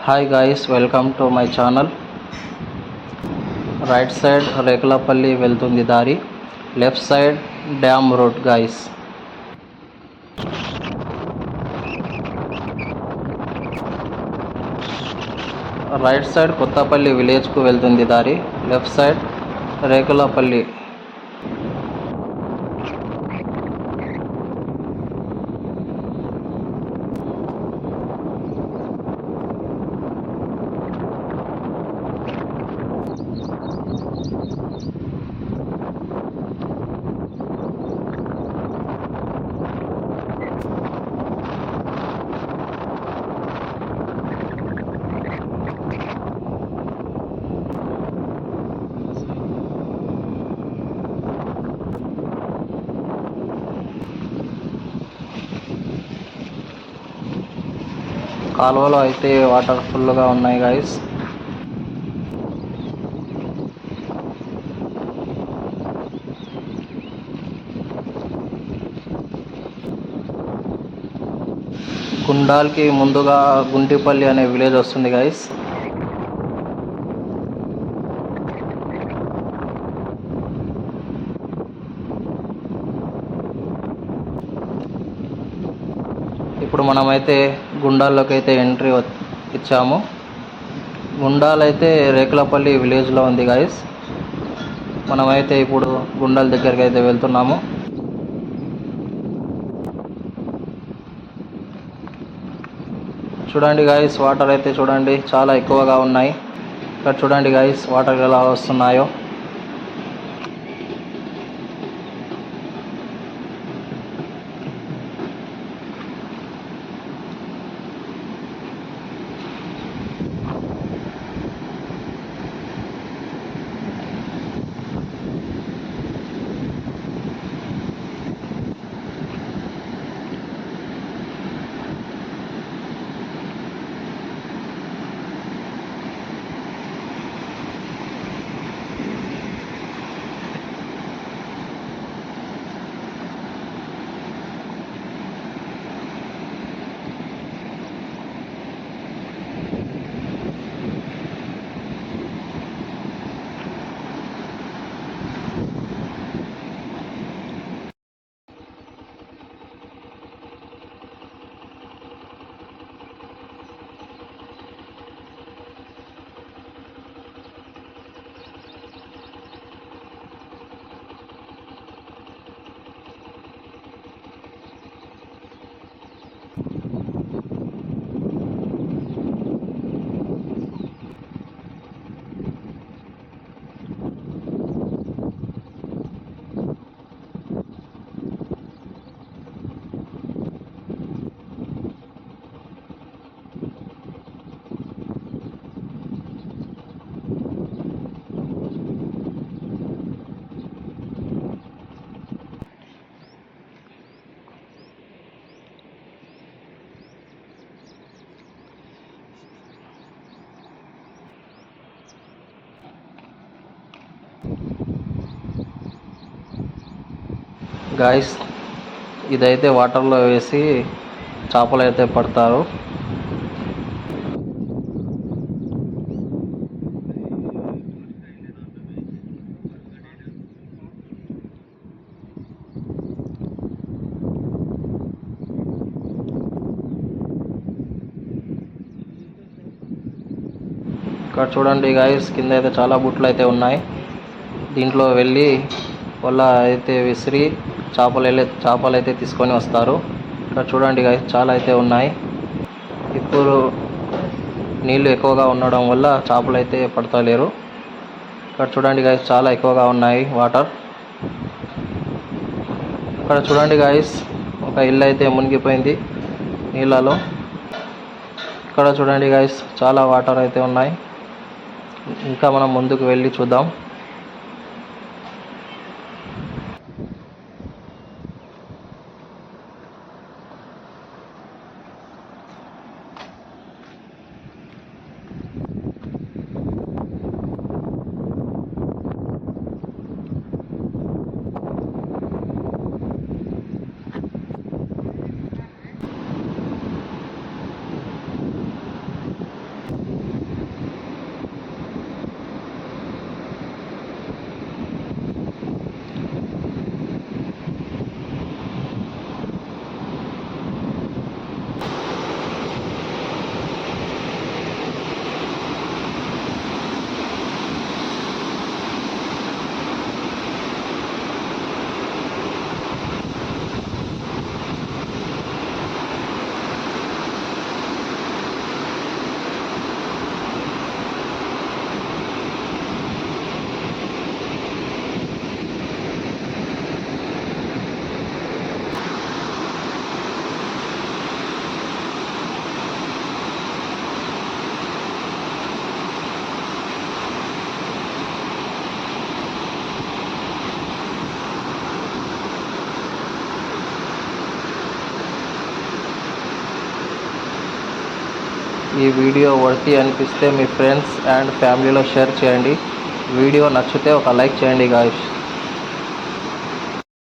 Hi guys, welcome to my channel. Right side Rekulapalli వెళ్తుంది దారి, left side dam road guys. Right side Kothapalli విలేజ్కు వెళ్తుంది దారి, లెఫ్ట్ సైడ్ రేకులపల్లి. కాలువలో అయితే వాటర్ ఫుల్గా ఉన్నాయి గాయస్. గుండాల్కి ముందుగా గుంటిపల్లి అనే విలేజ్ వస్తుంది గాయస్. ఇప్పుడు మనమైతే గుండాల్లోకి అయితే ఎంట్రీ ఇచ్చాము. గుండాల్ అయితే రేకులపల్లి విలేజ్లో ఉంది గాయస్. మనమైతే ఇప్పుడు గుండాల దగ్గరికి అయితే వెళ్తున్నాము. చూడండి గాయస్, వాటర్ అయితే చూడండి చాలా ఎక్కువగా ఉన్నాయి. ఇక్కడ చూడండి గాయస్ వాటర్ ఎలా వస్తున్నాయో. గాయస్ ఇదైతే వాటర్లో వేసి చేపలు అయితే పడతారు. ఇక్కడ చూడండి గాయస్, కింద అయితే చాలా బుట్లు అయితే ఉన్నాయి. దీంట్లో వెళ్ళి వల్ల అయితే విసిరి చేపలు అయితే తీసుకొని వస్తారు. ఇక్కడ చూడండి గాయస్ చాలా అయితే ఉన్నాయి. ఇప్పుడు నీళ్ళు ఎక్కువగా ఉండడం వల్ల చేపలు అయితే పడతలేరు. ఇక్కడ చూడండి గాయస్ చాలా ఎక్కువగా ఉన్నాయి వాటర్. ఇక్కడ చూడండి గాయస్ ఒక ఇల్లు అయితే మునిగిపోయింది నీళ్ళలో. ఇక్కడ చూడండి గాయస్ చాలా వాటర్ అయితే ఉన్నాయి. ఇంకా మనం ముందుకు వెళ్ళి చూద్దాం. ఈ వీడియో వర్తి అనిపిస్తే మీ ఫ్రెండ్స్ అండ్ ఫ్యామిలీలో షేర్ చేయండి. వీడియో నచ్చితే ఒక లైక్ చేయండి గాయ్స్.